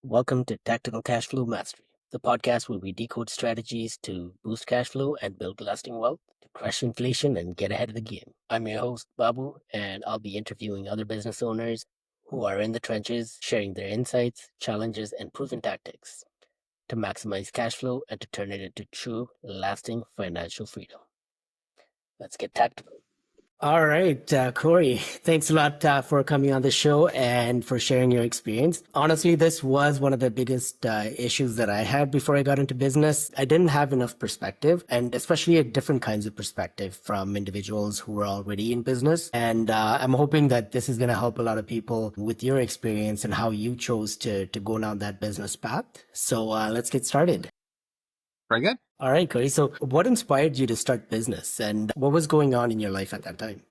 Welcome to Tactical Cash Flow Mastery, the podcast where we decode strategies to boost cash flow and build lasting wealth, to crush inflation and get ahead of the game. I'm your host, Babu, and I'll be interviewing other business owners who are in the trenches, sharing their insights, challenges, and proven tactics to maximize cash flow and to turn it into true, lasting financial freedom. Let's get tactical. All right, Corey, thanks a lot for coming on the show and for sharing your experience. Honestly, this was one of the biggest issues that I had before I got into business. I didn't have enough perspective, and especially a different kinds of perspective from individuals who were already in business. And I'm hoping that this is going to help a lot of people with your experience and how you chose to go down that business path. So let's get started. Very good. All right, Corey. So what inspired you to start business and what was going on in your life at that time?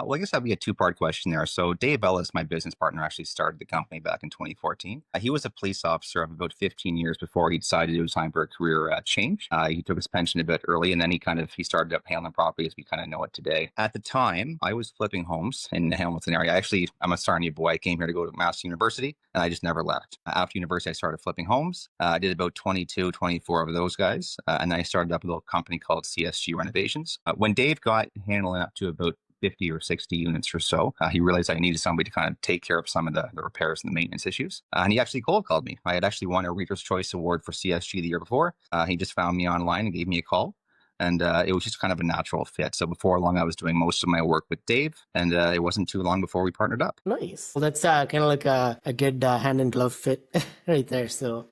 Well, I guess that'd be a two-part question there. So Dave Ellis, my business partner, actually started the company back in 2014. He was a police officer of about 15 years before he decided it was time for a career change. He took his pension a bit early, and then he started up Hanlon property as we kind of know it today. At the time, I was flipping homes in the Hamilton area. I'm a Sarnia boy. I came here to go to Mass University, and I just never left. After university, I started flipping homes. I did about 22, 24 of those guys, and then I started up a little company called CSG Renovations. When Dave got Hanlon up to about 50 or 60 units or so, he realized I needed somebody to kind of take care of some of the repairs and the maintenance issues. And he actually cold called me. I had actually won a Reader's Choice Award for CSG the year before. He just found me online and gave me a call. And it was just kind of a natural fit. So before long, I was doing most of my work with Dave. And it wasn't too long before we partnered up. Nice. Well, that's kind of like a good hand and glove fit right there. So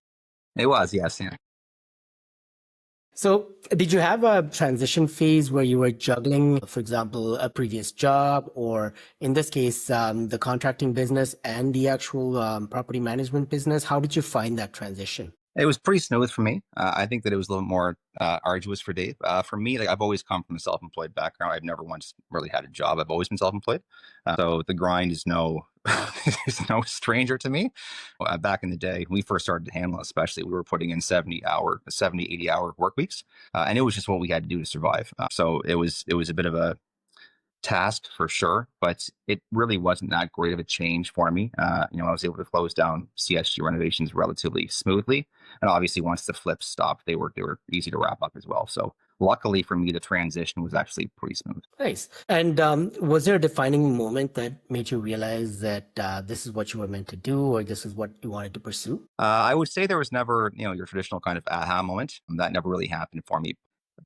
It was, yes. Yeah. So, did you have a transition phase where you were juggling, for example, a previous job, or in this case, the contracting business and the actual property management business? How did you find that transition? It was pretty smooth for me. I think that it was a little more arduous for Dave. For me, like I've always come from a self-employed background. I've never once really had a job. I've always been self-employed. So the grind is is no stranger to me. Back in the day, when we first started to handle, especially, we were putting in 80-hour work weeks. And it was just what we had to do to survive. So it was a bit of a task for sure, but it really wasn't that great of a change for me. I was able to close down CSG renovations relatively smoothly, and obviously once the flips stopped, they were easy to wrap up as well. So luckily for me, the transition was actually pretty smooth. Nice. And was there a defining moment that made you realize that this is what you were meant to do, or this is what you wanted to pursue? I would say there was never, your traditional kind of aha moment. That never really happened for me.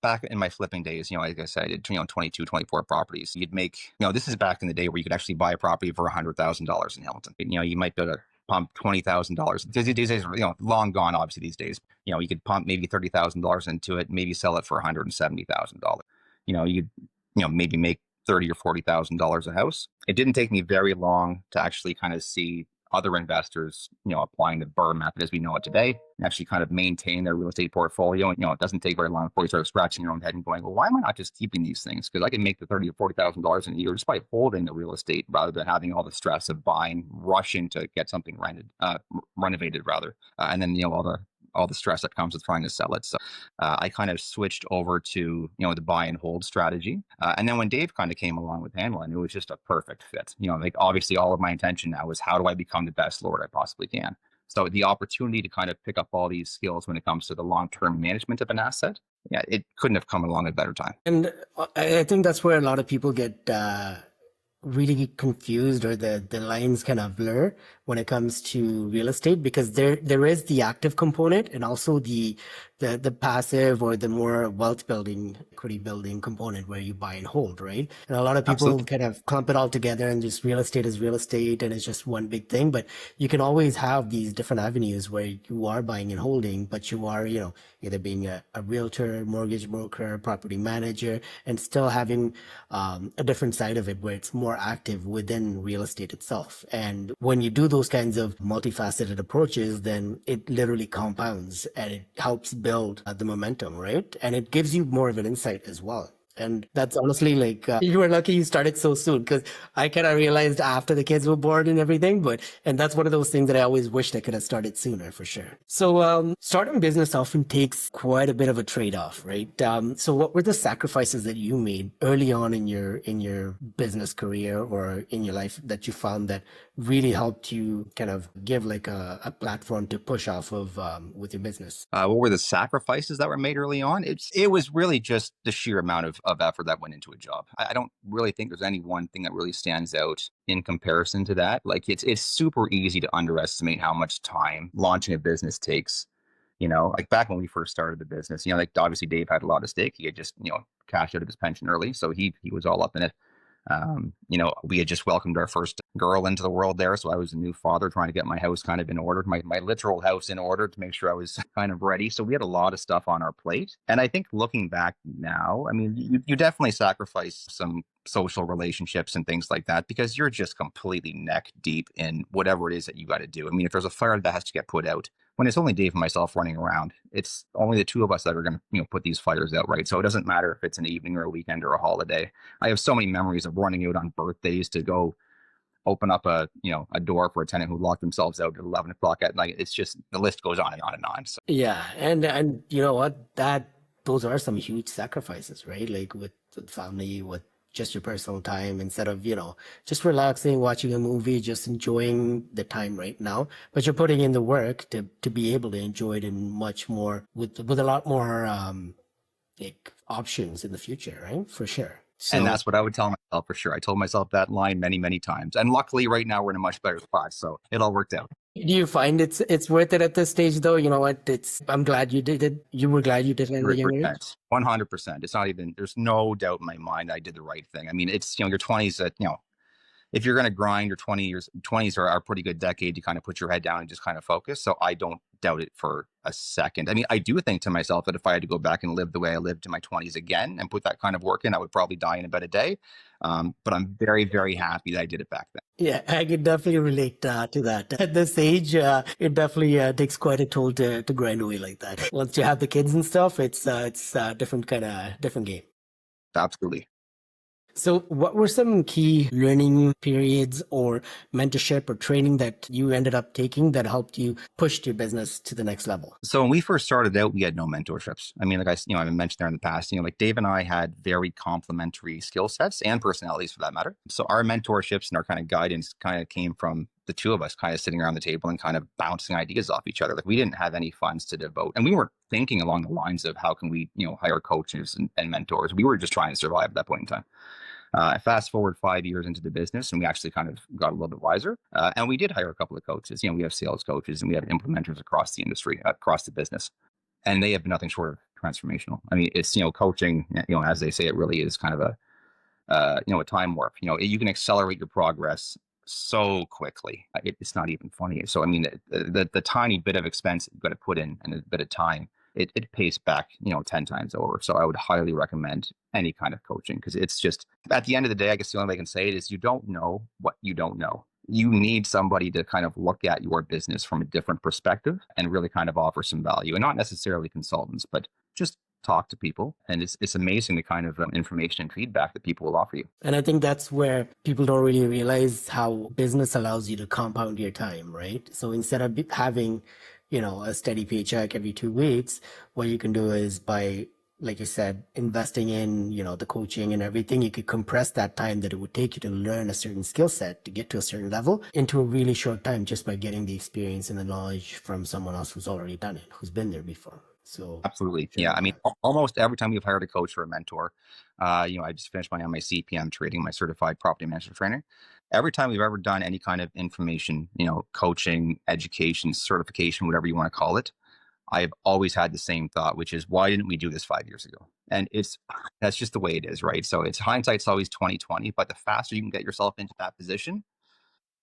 Back in my flipping days, like I said, I did 22, 24 properties. You'd make, this is back in the day where you could actually buy a property for $100,000 in Hamilton. You might be able to pump $20,000. These days are, long gone, obviously, these days. You could pump maybe $30,000 into it, maybe sell it for $170,000. You'd, maybe make $30,000 or $40,000 a house. It didn't take me very long to actually kind of see other investors, applying the BRRRR method as we know it today, and actually kind of maintain their real estate portfolio. And, it doesn't take very long before you start scratching your own head and going, well, why am I not just keeping these things? Because I can make the $30,000 or $40,000 in a year just by holding the real estate rather than having all the stress of buying, rushing to get something renovated rather. And then, all the stress that comes with trying to sell it. So I kind of switched over to, the buy and hold strategy. And then when Dave kind of came along with Hanlon, it was just a perfect fit. Like obviously all of my intention now is how do I become the best lord I possibly can? So the opportunity to kind of pick up all these skills when it comes to the long-term management of an asset, yeah, it couldn't have come along at a better time. And I think that's where a lot of people get really confused, or the lines kind of blur when it comes to real estate, because there is the active component and also the passive or the more wealth building, equity building component where you buy and hold, right? And a lot of people Absolutely. kind of clump it all together and just real estate is real estate and it's just one big thing. But you can always have these different avenues where you are buying and holding, but you are, either being a realtor, mortgage broker, property manager, and still having a different side of it where it's more active within real estate itself. And when you do those kinds of multifaceted approaches, then it literally compounds and it helps build the momentum, right? And it gives you more of an insight as well. And that's honestly like, you were lucky you started so soon, because I kind of realized after the kids were born and everything, and that's one of those things that I always wished I could have started sooner for sure. So, starting a business often takes quite a bit of a trade-off, right? So what were the sacrifices that you made early on in your business career or in your life that you found that really helped you kind of give like a platform to push off of with your business? What were the sacrifices that were made early on? It was really just the sheer amount of effort that went into a job. I don't really think there's any one thing that really stands out in comparison to that. Like it's super easy to underestimate how much time launching a business takes. Like back when we first started the business, like obviously Dave had a lot of stake. He had just, cashed out of his pension early. So he was all up in it. We had just welcomed our first girl into the world there. So I was a new father trying to get my house kind of in order, my literal house in order to make sure I was kind of ready. So we had a lot of stuff on our plate. And I think looking back now, I mean, you definitely sacrifice some social relationships and things like that because you're just completely neck deep in whatever it is that you got to do. I mean, if there's a fire that has to get put out, when it's only Dave and myself running around, it's only the two of us that are going to, put these fires out, right? So it doesn't matter if it's an evening or a weekend or a holiday. I have so many memories of running out on birthdays to go open up a door for a tenant who locked themselves out at 11 o'clock at night. It's just the list goes on and on and on. So Yeah, and you know what? Those are some huge sacrifices, right? Like with family, with just your personal time instead of, just relaxing, watching a movie, just enjoying the time right now. But you're putting in the work to be able to enjoy it in much more with a lot more like options in the future, right? For sure. and So that's what I would tell myself for sure. I told myself that line many, many times. And luckily right now we're in a much better spot. So it all worked out. do you find it's worth it at this stage though? You know what? I'm glad you did it. You were glad you did it at a young age. 100%. It's not even, there's no doubt in my mind I did the right thing. I mean, it's, your 20s that, if you're going to grind your 20s are a pretty good decade to kind of put your head down and just kind of focus. So I don't doubt it for a second. I mean, I do think to myself that if I had to go back and live the way I lived in my 20s again and put that kind of work in, I would probably die in about a day. But I'm very, very happy that I did it back then. Yeah, I can definitely relate to that. At this age, it definitely takes quite a toll to grind away like that. Once you have the kids and stuff, it's different kind of different game. Absolutely. So, what were some key learning periods or mentorship or training that you ended up taking that helped you push your business to the next level? So when we first started out, we had no mentorships. I mean, like I mentioned there in the past, like Dave and I had very complementary skill sets and personalities for that matter. So our mentorships and our kind of guidance kind of came from the two of us kind of sitting around the table and kind of bouncing ideas off each other. Like we didn't have any funds to devote and we weren't thinking along the lines of how can we, hire coaches and mentors. We were just trying to survive at that point in time. Fast forward 5 years into the business, and we actually kind of got a little bit wiser. And we did hire a couple of coaches. We have sales coaches and we have implementers across the industry, across the business, and they have been nothing short of transformational. I mean, it's coaching. As they say, it really is kind of a time warp. You can accelerate your progress so quickly. It's not even funny. So I mean, the tiny bit of expense you've got to put in and a bit of time, it pays back, 10 times over. So I would highly recommend any kind of coaching because it's just at the end of the day, I guess the only way I can say it is you don't know what you don't know. You need somebody to kind of look at your business from a different perspective and really kind of offer some value, and not necessarily consultants, but just talk to people. And it's amazing the kind of information and feedback that people will offer you. And I think that's where people don't really realize how business allows you to compound your time, right? So instead of having, a steady paycheck every 2 weeks, what you can do is by, like you said, investing in, the coaching and everything, you could compress that time that it would take you to learn a certain skill set to get to a certain level into a really short time just by getting the experience and the knowledge from someone else who's already done it, who's been there before. So Absolutely. Yeah. I mean, almost every time we've hired a coach or a mentor, I just finished my CPM training, my certified property management trainer. Every time we've ever done any kind of information, coaching, education, certification, whatever you want to call it, I've always had the same thought, which is why didn't we do this 5 years ago? And that's just the way it is, right? So it's hindsight's always 2020, but the faster you can get yourself into that position,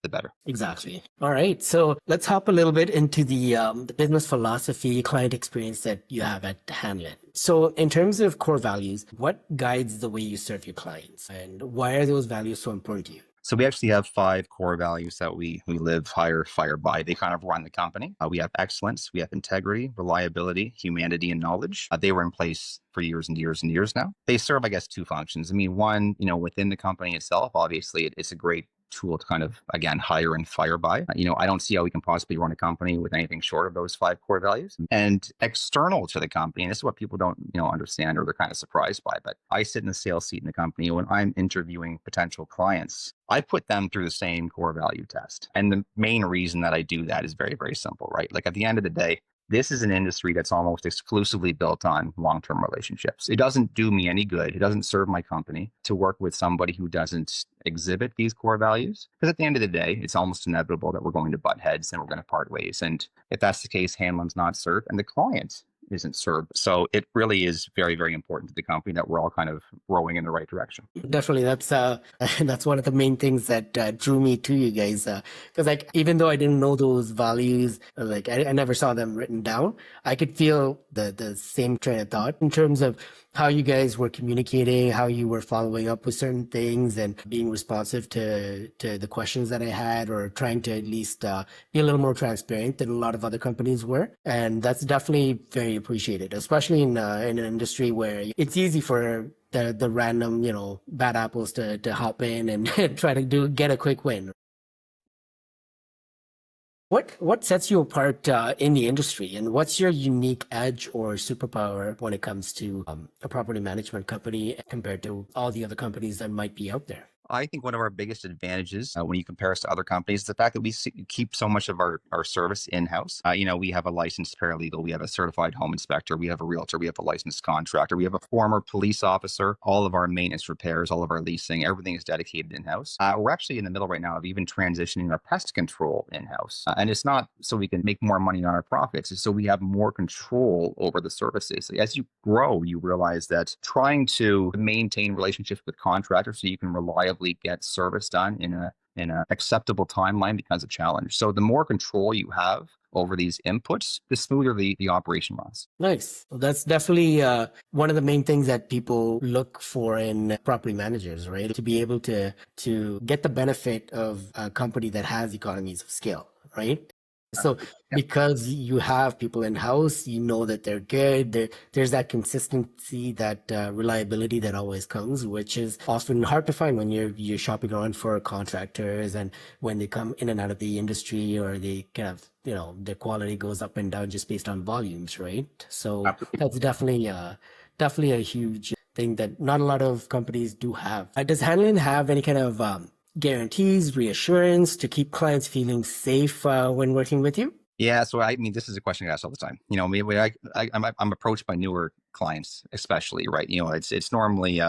the better. exactly. All right. So let's hop a little bit into the business philosophy, client experience that you have at Hanlon. So in terms of core values, what guides the way you serve your clients and why are those values so important to you? So we actually have 5 core values that we live, hire, fire by. They kind of run the company. We have excellence, we have integrity, reliability, humanity, and knowledge. They were in place for years and years and years now. They serve, I guess, two functions. I mean, one, within the company itself, obviously, it's a great tool to kind of, again, hire and fire by. I don't see how we can possibly run a company with anything short of those 5 core values. And external to the company, and this is what people don't, understand, or they're kind of surprised by, but I sit in the sales seat in the company. When I'm interviewing potential clients, I put them through the same core value test. And the main reason that I do that is very, very simple, right? Like at the end of the day, this is an industry that's almost exclusively built on long-term relationships. It doesn't do me any good. It doesn't serve my company to work with somebody who doesn't exhibit these core values. Because at the end of the day, it's almost inevitable that we're going to butt heads and we're going to part ways. And if that's the case, Hanlon's not served and the client isn't served. So it really is very, very important to the company that we're all kind of rowing in the right direction. Definitely, that's that's one of the main things that drew me to you guys. Because like even though I didn't know those values, like I never saw them written down, I could feel the same train of thought in terms of how you guys were communicating, how you were following up with certain things, and being responsive to the questions that I had, or trying to at least be a little more transparent than a lot of other companies were. And that's definitely very appreciated, especially in an industry where it's easy for the random, bad apples to hop in and try to get a quick win. What sets you apart in the industry, and what's your unique edge or superpower when it comes to a property management company compared to all the other companies that might be out there? I think one of our biggest advantages when you compare us to other companies is the fact that we keep so much of our service in-house. We have a licensed paralegal, we have a certified home inspector, we have a realtor, we have a licensed contractor, we have a former police officer. All of our maintenance repairs, all of our leasing, everything is dedicated in-house. We're actually in the middle right now of even transitioning our pest control in-house. And it's not so we can make more money on our profits, it's so we have more control over the services. As you grow, you realize that trying to maintain relationships with contractors so you can reliably get service done in a acceptable timeline becomes a challenge. So the more control you have over these inputs, the smoother the operation runs. Nice. Well, that's definitely one of the main things that people look for in property managers, right? To be able to get the benefit of a company that has economies of scale, right? So Yeah, because you have people in house, you know that they're good. There's that consistency, that reliability that always comes, which is often hard to find when you're shopping around for contractors, and when they come in and out of the industry, or they kind of their quality goes up and down just based on volumes, right? So absolutely. that's definitely a huge thing that not a lot of companies do have. Does Hanlon have any kind of guarantees, reassurance to keep clients feeling safe when working with you? Yeah, so I mean, this is a question I ask all the time. Maybe I'm approached by newer clients, especially, right? It's normally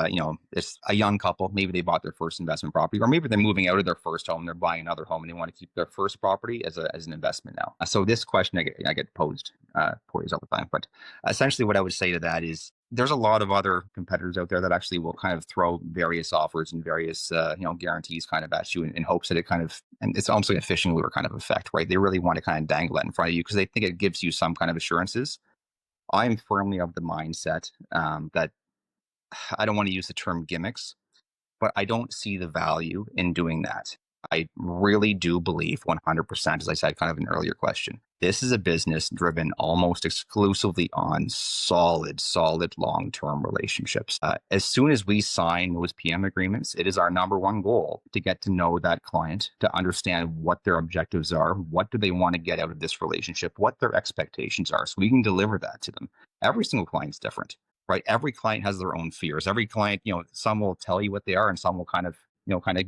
it's a young couple. Maybe they bought their first investment property, or maybe they're moving out of their first home, they're buying another home, and they want to keep their first property as an investment now. So this question I get posed all the time. But essentially, what I would say to that is, there's a lot of other competitors out there that actually will kind of throw various offers and various guarantees kind of at you in hopes that it kind of, and it's almost like a fishing lure kind of effect, right? They really want to kind of dangle that in front of you because they think it gives you some kind of assurances. I'm firmly of the mindset that I don't want to use the term gimmicks, but I don't see the value in doing that. I really do believe 100%, as I said kind of in an earlier question, this is a business driven almost exclusively on solid long-term relationships. As soon as we sign those PM agreements, it is our number one goal to get to know that client, to understand what their objectives are, what do they want to get out of this relationship, what their expectations are, so we can deliver that to them. Every single client's different, right? Every client has their own fears. Every client, some will tell you what they are and some will kind of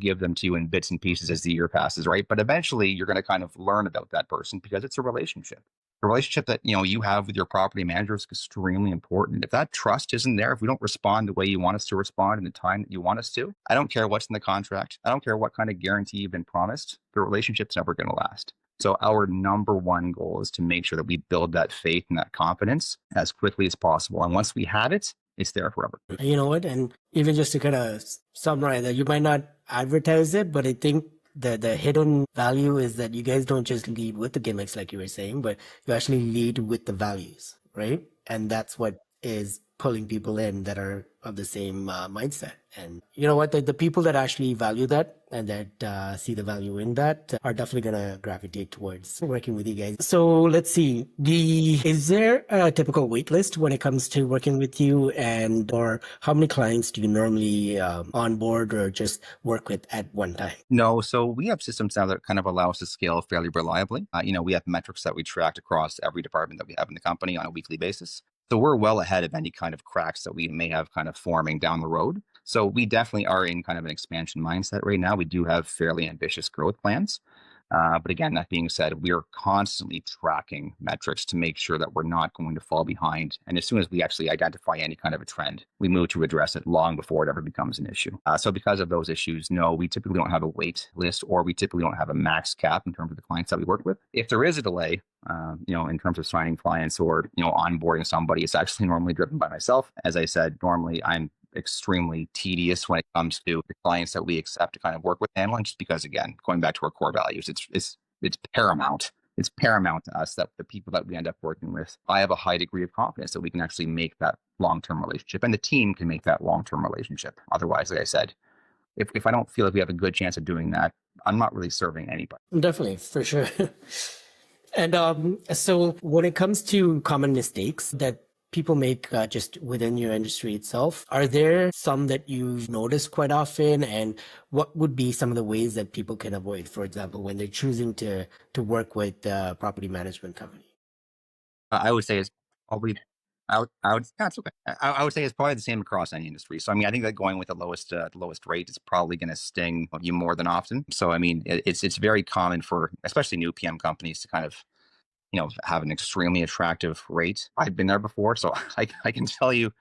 give them to you in bits and pieces as the year passes, right? But eventually you're going to kind of learn about that person because it's a relationship. The relationship that you have with your property manager is extremely important. If that trust isn't there, if we don't respond the way you want us to respond in the time that you want us to, I don't care what's in the contract. I don't care what kind of guarantee you've been promised. The relationship's never going to last. So our number one goal is to make sure that we build that faith and that confidence as quickly as possible. And once we have it, it's there forever. You know what? And even just to kind of summarize that, you might not advertise it, but I think the hidden value is that you guys don't just lead with the gimmicks like you were saying, but you actually lead with the values, right? And that's what is pulling people in that are of the same mindset. And you know what? The people that actually value that and that see the value in that are definitely going to gravitate towards working with you guys. So let's see. Is there a typical wait list when it comes to working with you, and or how many clients do you normally onboard or just work with at one time? No, so we have systems now that kind of allow us to scale fairly reliably. We have metrics that we track across every department that we have in the company on a weekly basis. So we're well ahead of any kind of cracks that we may have kind of forming down the road. So we definitely are in kind of an expansion mindset right now. We do have fairly ambitious growth plans. But again, that being said, we are constantly tracking metrics to make sure that we're not going to fall behind. And as soon as we actually identify any kind of a trend, we move to address it long before it ever becomes an issue. So because of those issues, no, we typically don't have a wait list, or we typically don't have a max cap in terms of the clients that we work with. If there is a delay, in terms of signing clients or, onboarding somebody, it's actually normally driven by myself. As I said, normally I'm extremely tedious when it comes to the clients that we accept to kind of work with Hanlon, just because, again, going back to our core values, it's paramount. It's paramount to us that the people that we end up working with, I have a high degree of confidence that we can actually make that long-term relationship, and the team can make that long-term relationship. Otherwise, like I said, if I don't feel like we have a good chance of doing that, I'm not really serving anybody. Definitely, for sure. And so when it comes to common mistakes that people make just within your industry itself, are there some that you've noticed quite often? And what would be some of the ways that people can avoid, for example, when they're choosing to work with a property management company? I would say it's probably, no, it's okay. I would say it's probably the same across any industry. So, I mean, I think that going with the lowest rate is probably going to sting you more than often. So, I mean, it's very common for, especially new PM companies, to kind of, have an extremely attractive rate. I've been there before, so I can tell you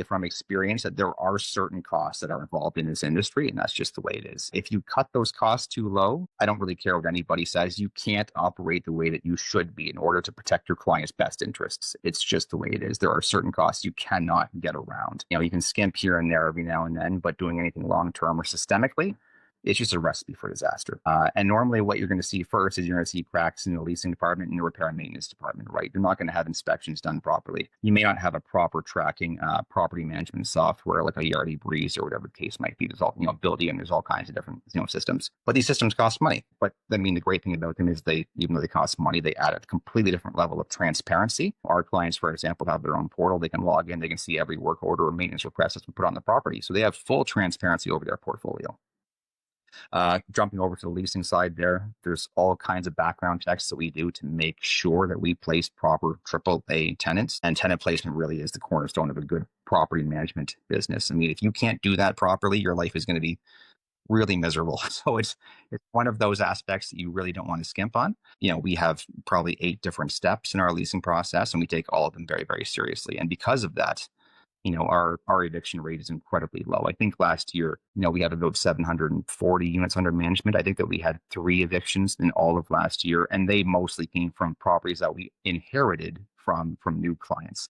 from experience that there are certain costs that are involved in this industry, and that's just the way it is. If you cut those costs too low, I don't really care what anybody says. You can't operate the way that you should be in order to protect your client's best interests. It's just the way it is. There are certain costs you cannot get around. You can skimp here and there every now and then, but doing anything long term or systemically, it's just a recipe for disaster. And normally what you're going to see first is you're going to see cracks in the leasing department and the repair and maintenance department, right? You're not going to have inspections done properly. You may not have a proper tracking property management software like a Yardi Breeze or whatever the case might be. There's all, Buildium, there's all kinds of different, systems. But these systems cost money. But I mean, the great thing about them is even though they cost money, they add a completely different level of transparency. Our clients, for example, have their own portal. They can log in, they can see every work order or maintenance request that's been put on the property. So they have full transparency over their portfolio. Jumping over to the leasing side there's all kinds of background checks that we do to make sure that we place proper AAA tenants. And tenant placement really is the cornerstone of a good property management business. I mean, if you can't do that properly, your life is going to be really miserable. So it's one of those aspects that you really don't want to skimp on. We have probably 8 different steps in our leasing process, and we take all of them very, very seriously. And because of that, our eviction rate is incredibly low. I think last year, we had about 740 units under management. I think that we had 3 evictions in all of last year, and they mostly came from properties that we inherited from new clients.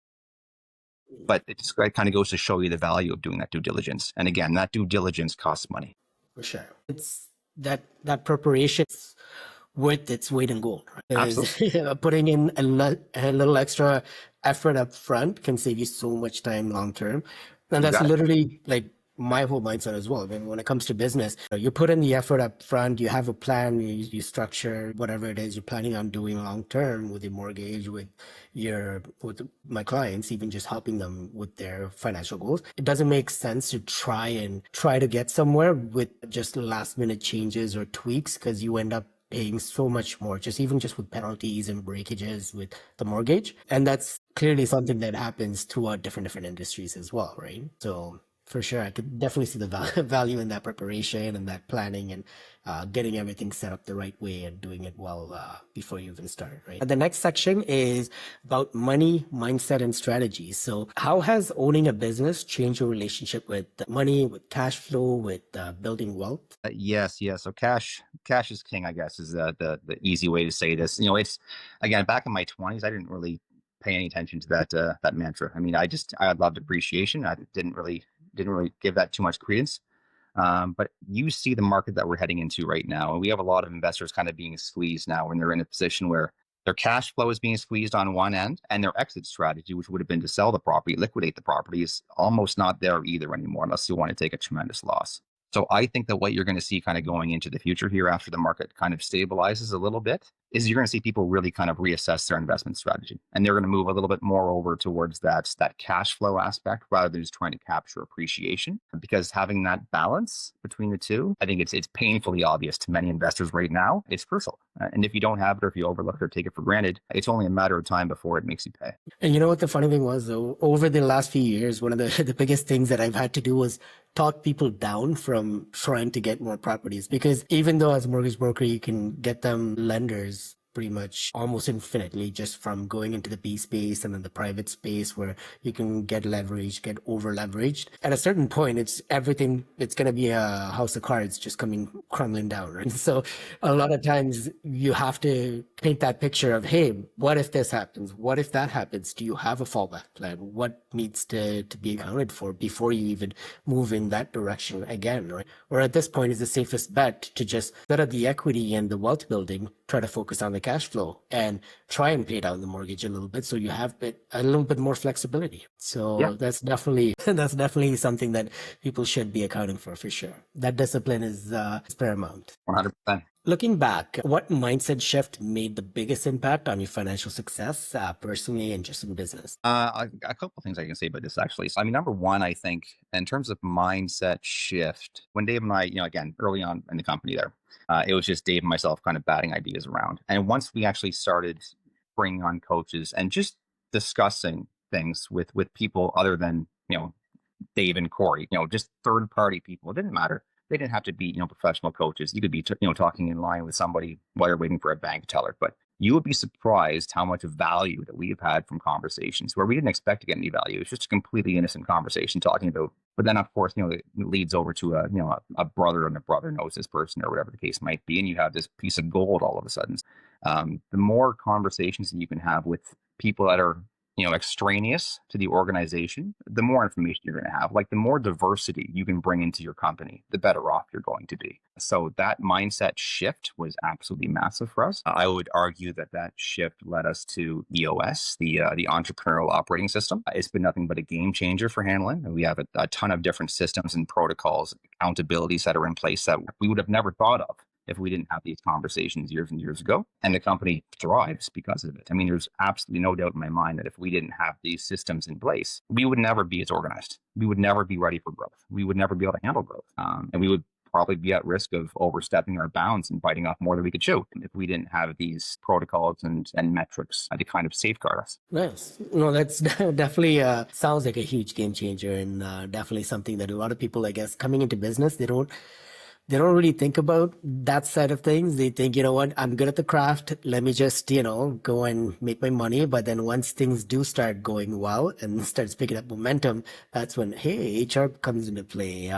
But it kind of goes to show you the value of doing that due diligence. And again, that due diligence costs money. For sure. It's that preparation worth its weight in gold. Right? Absolutely. Putting in a little extra effort up front can save you so much time long term. And that's Exactly. literally like my whole mindset as well. I mean, when it comes to business, you put in the effort up front, you have a plan, you structure whatever it is you're planning on doing long term with your mortgage, with my clients, even just helping them with their financial goals. It doesn't make sense to try to get somewhere with just last minute changes or tweaks, because you end up paying so much more, even just with penalties and breakages with the mortgage. And that's clearly something that happens throughout different industries as well, right? So for sure, I could definitely see the value in that preparation and that planning and getting everything set up the right way and doing it well before you even start, right? And the next section is about money, mindset, and strategy. So how has owning a business changed your relationship with money, with cash flow, with building wealth? Yes, yes. So cash is king, I guess, is the easy way to say this. It's, again, back in my 20s, I didn't really pay any attention to that mantra. I mean, I loved appreciation. I didn't really give that too much credence. But you see the market that we're heading into right now, and we have a lot of investors kind of being squeezed now when they're in a position where Their cash flow is being squeezed on one end, and their exit strategy, which would have been to sell the property, liquidate the property, is almost not there either anymore, unless you want to take a tremendous loss. So I think that what you're going to see kind of going into the future here after the market kind of stabilizes a little bit is you're going to see people really kind of reassess their investment strategy. And they're going to move a little bit more over towards that cash flow aspect rather than just trying to capture appreciation. Because having that balance between the two, I think it's painfully obvious to many investors right now. It's crucial. And if you don't have it or if you overlook it or take it for granted, it's only a matter of time before it makes you pay. And you know what the funny thing was, though? Over the last few years, one of the, the biggest things that I've had to do was talk people down from trying to get more properties. Because even though as a mortgage broker, you can get them lenders pretty much almost infinitely just from going into the B space and then the private space where you can get leveraged, get over leveraged. At a certain point, it's everything, it's going to be a house of cards just coming crumbling down, right? So a lot of times you have to paint that picture of, hey, what if this happens? What if that happens? Do you have a fallback plan? What needs to be accounted for before you even move in that direction again, right? Or at this point, is the safest bet to just set up the equity and the wealth building, try to focus on the cash flow and try and pay down the mortgage a little bit so you have a little bit more flexibility. Yeah, So that's definitely that's definitely something that people should be accounting for sure. That discipline is paramount. 100%. Looking back, what mindset shift made the biggest impact on your financial success, personally and just in business? A couple of things I can say about this actually. So, I mean, number one, I think in terms of mindset shift, when Dave and I, again, early on in the company there, it was just Dave and myself kind of batting ideas around. And once we actually started bringing on coaches and just discussing things with people other than, Dave and Cory, just third party people, it didn't matter. They didn't have to be, professional coaches. You could be, talking in line with somebody while you're waiting for a bank teller, but you would be surprised how much value that we've had from conversations where we didn't expect to get any value. It's just a completely innocent conversation talking about, but then of course, it leads over to a brother and a brother knows this person or whatever the case might be. And you have this piece of gold all of a sudden. The more conversations that you can have with people that are extraneous to the organization, the more information you're going to have. Like the more diversity you can bring into your company, the better off you're going to be. So that mindset shift was absolutely massive for us. I would argue that shift led us to EOS, the entrepreneurial operating system. It's been nothing but a game changer for Hanlon. We have a ton of different systems and protocols, accountabilities that are in place that we would have never thought of if we didn't have these conversations years and years ago. And the company thrives because of it. I mean, there's absolutely no doubt in my mind that if we didn't have these systems in place, we would never be as organized. We would never be ready for growth. We would never be able to handle growth. And we would probably be at risk of overstepping our bounds and biting off more than we could chew if we didn't have these protocols and metrics to kind of safeguard us. Nice. No, that's definitely sounds like a huge game changer and definitely something that a lot of people, I guess, coming into business, they don't really think about that side of things. They think, you know what, I'm good at the craft. Let me just, go and make my money. But then once things do start going well and starts picking up momentum, that's when, hey, HR comes into play,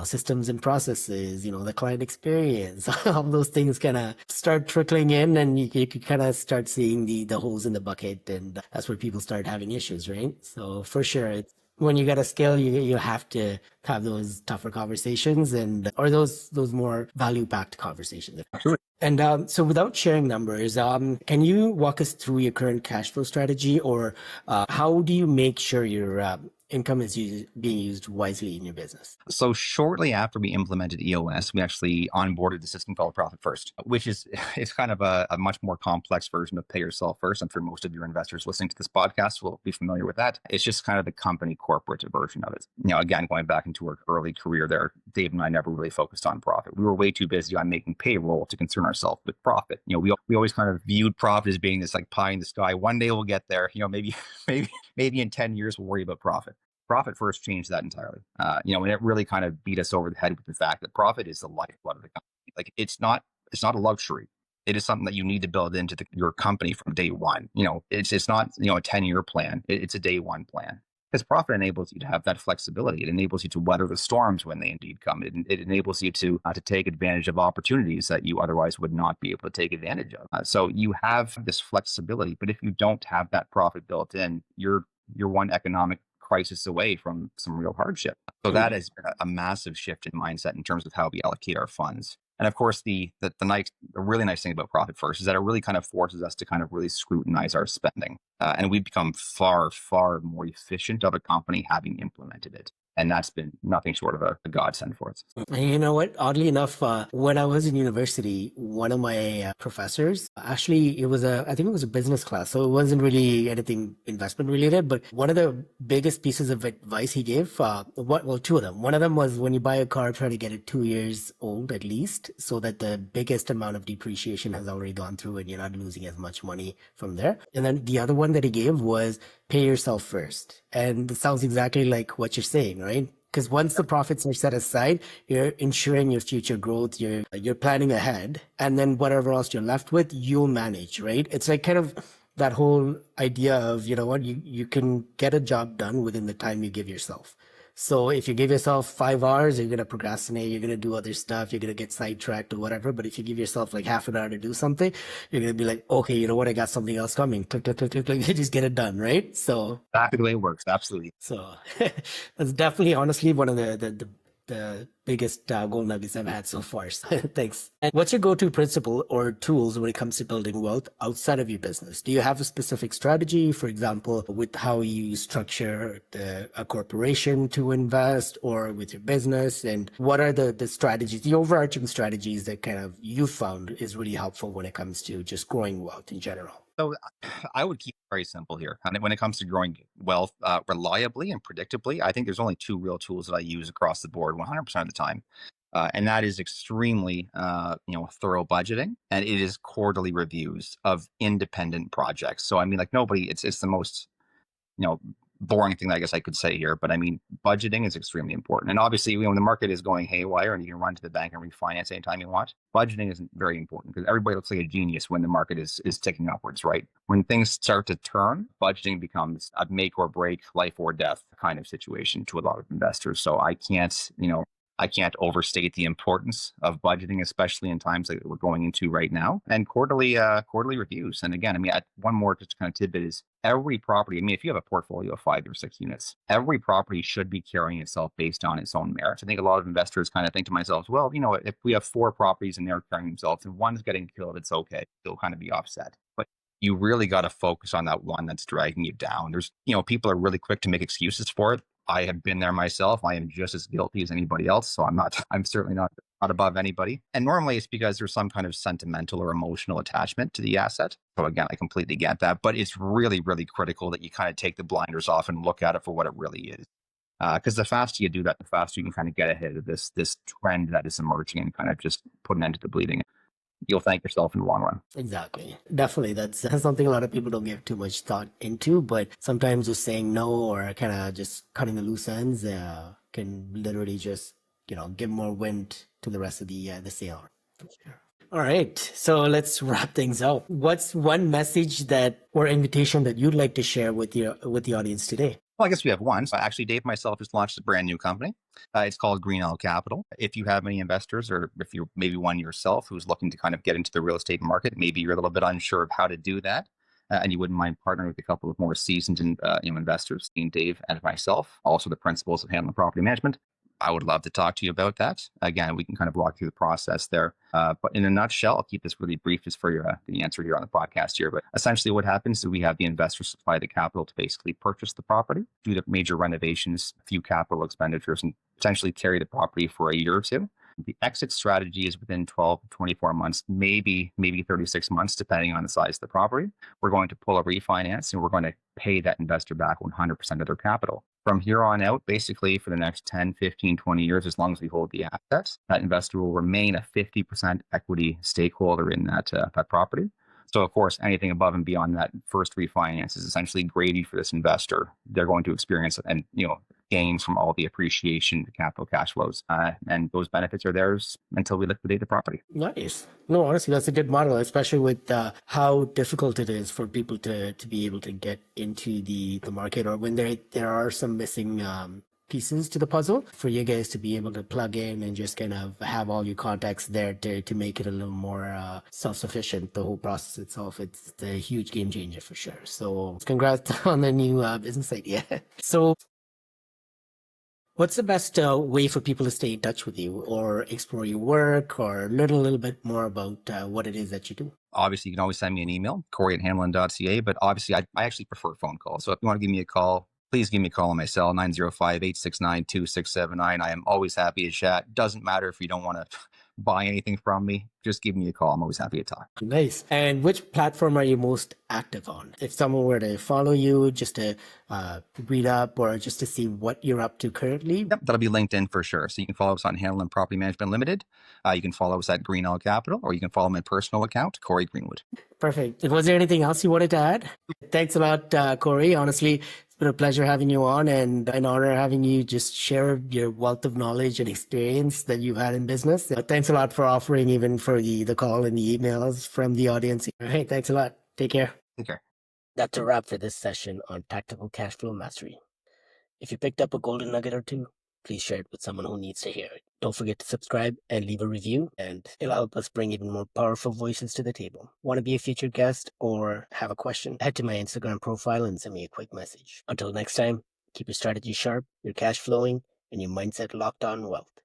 systems and processes, the client experience, all those things kind of start trickling in and you can kind of start seeing the holes in the bucket. And that's where people start having issues, right? So for sure, it's, when you got to scale, you have to have those tougher conversations or those more value packed conversations. Absolutely. And so without sharing numbers, can you walk us through your current cash flow strategy or how do you make sure your income is being used wisely in your business? So shortly after we implemented EOS, we actually onboarded the system called Profit First, which is it's kind of a much more complex version of Pay Yourself First. I'm sure most of your investors listening to this podcast will be familiar with that. It's just kind of the company corporate version of it. Again, going back into our early career there, Dave and I never really focused on profit. We were way too busy on making payroll to concern ourselves with profit. We always kind of viewed profit as being this like pie in the sky. One day we'll get there. Maybe maybe in 10 years we'll worry about profit. Profit First changed that entirely. And it really kind of beat us over the head with the fact that profit is the lifeblood of the company. Like it's not a luxury. It is something that you need to build into your company from day one. It's not a 10-year plan. It's a day one plan. Because profit enables you to have that flexibility. It enables you to weather the storms when they indeed come. It enables you to take advantage of opportunities that you otherwise would not be able to take advantage of. So you have this flexibility, but if you don't have that profit built in, you're one economic crisis away from some real hardship. So that is a massive shift in mindset in terms of how we allocate our funds. And of course, the really nice thing about Profit First is that it really kind of forces us to kind of really scrutinize our spending, and we become far, far more efficient of a company having implemented it. And that's been nothing short of a godsend for us. And you know what? Oddly enough, when I was in university, one of my professors, actually, I think it was a business class, so it wasn't really anything investment related. But one of the biggest pieces of advice he gave, two of them. One of them was when you buy a car, try to get it 2 years old at least, so that the biggest amount of depreciation has already gone through and you're not losing as much money from there. And then the other one that he gave was pay yourself first. And it sounds exactly like what you're saying, right? Because once the profits are set aside, you're ensuring your future growth, you're planning ahead, and then whatever else you're left with, you'll manage, right? It's like kind of that whole idea of, you know what, you can get a job done within the time you give yourself. So if you give yourself 5 hours, you're gonna procrastinate, you're gonna do other stuff, you're gonna get sidetracked or whatever. But if you give yourself like half an hour to do something, you're gonna be like, okay, you know what, I got something else coming. Click, click, click, click, click, you just get it done, right? So Exactly the way it works. Absolutely. so that's definitely, honestly, one of the biggest gold nuggets I've had so far. So thanks. And what's your go-to principle or tools when it comes to building wealth outside of your business? Do you have a specific strategy, for example, with how you structure a corporation to invest or with your business? And what are the strategies, the overarching strategies that kind of you found is really helpful when it comes to just growing wealth in general? So I would keep it very simple here. And when it comes to growing wealth reliably and predictably, I think there's only two real tools that I use across the board 100% of the time. And that is extremely, thorough budgeting, and it is quarterly reviews of independent projects. So I mean, like nobody, it's the most you know, boring thing that I guess I could say here, but I mean, budgeting is extremely important. And obviously, when the market is going haywire and you can run to the bank and refinance anytime you want, budgeting is very important because everybody looks like a genius when the market is ticking upwards, right? When things start to turn, budgeting becomes a make or break, life or death kind of situation to a lot of investors. So I can't overstate the importance of budgeting, especially in times like we're going into right now, and quarterly reviews. And again, I mean, one more just kind of tidbit is every property. I mean, if you have a portfolio of 5 or 6 units, every property should be carrying itself based on its own merits. I think a lot of investors kind of think to themselves, well, if we have 4 properties and they're carrying themselves, and one's getting killed, it's okay. They'll kind of be offset. But you really got to focus on that one that's dragging you down. People are really quick to make excuses for it. I have been there myself. I am just as guilty as anybody else. So I'm certainly not above anybody. And normally it's because there's some kind of sentimental or emotional attachment to the asset. So again, I completely get that. But it's really, really critical that you kind of take the blinders off and look at it for what it really is. Because the faster you do that, the faster you can kind of get ahead of this trend that is emerging and kind of just put an end to the bleeding. You'll thank yourself in the long run. Exactly. Definitely. That's something a lot of people don't give too much thought into, but sometimes just saying no or kind of just cutting the loose ends can literally just, give more wind to the rest of the sail. For sure. All right. So let's wrap things up. What's one message or invitation that you'd like to share with the audience today? Well, I guess we have one. So actually, Dave myself just launched a brand new company. It's called Green Owl Capital. If you have any investors, or if you're maybe one yourself who's looking to kind of get into the real estate market, maybe you're a little bit unsure of how to do that, and you wouldn't mind partnering with a couple of more seasoned investors, Dave and myself, also the principals of Hanlon Property Management, I would love to talk to you about that. Again, we can kind of walk through the process there. But in a nutshell, I'll keep this really brief just for the answer here on the podcast here. But essentially what happens is we have the investors supply the capital to basically purchase the property, do the major renovations, a few capital expenditures, and potentially carry the property for a year or two. The exit strategy is within 12 to 24 months, maybe 36 months, depending on the size of the property. We're going to pull a refinance and we're going to pay that investor back 100% of their capital. From here on out, basically for the next 10, 15, 20 years, as long as we hold the assets, that investor will remain a 50% equity stakeholder in that property. So, of course, anything above and beyond that first refinance is essentially gravy for this investor. They're going to experience and gains from all the appreciation, the capital cash flows, and those benefits are theirs until we liquidate the property. Nice. No, honestly, that's a good model, especially with how difficult it is for people to be able to get into the market, or when there are some missing pieces to the puzzle, for you guys to be able to plug in and just kind of have all your contacts there to make it a little more self-sufficient. The whole process itself, it's a huge game changer for sure. So congrats on the new business idea. So What's the best way for people to stay in touch with you or explore your work or learn a little bit more about what it is that you do? Obviously, you can always send me an email, Cory@Hanlon.ca. But obviously, I actually prefer phone calls. So if you want to give me a call, please give me a call on my cell, 905-869-2679. I am always happy to chat. Doesn't matter if you don't want to buy anything from me. Just give me a call. I'm always happy to talk. Nice. And which platform are you most active on? If someone were to follow you just to read up or just to see what you're up to currently. Yep, that'll be LinkedIn for sure. So you can follow us on Hanlon Property Management Limited. You can follow us at Green L Capital, or you can follow my personal account, Cory Greenwood. Perfect. Was there anything else you wanted to add? Thanks a lot, Cory. Honestly, it's been a pleasure having you on and an honor having you just share your wealth of knowledge and experience that you've had in business. Thanks a lot for offering even for the call and the emails from the audience. Hey, thanks a lot. Take care. Take care. That's a wrap for this session on Tactical Cash Flow Mastery. If you picked up a golden nugget or two, please share it with someone who needs to hear it. Don't forget to subscribe and leave a review, and it'll help us bring even more powerful voices to the table. Want to be a featured guest or have a question? Head to my Instagram profile and send me a quick message. Until next time, keep your strategy sharp, your cash flowing, and your mindset locked on wealth.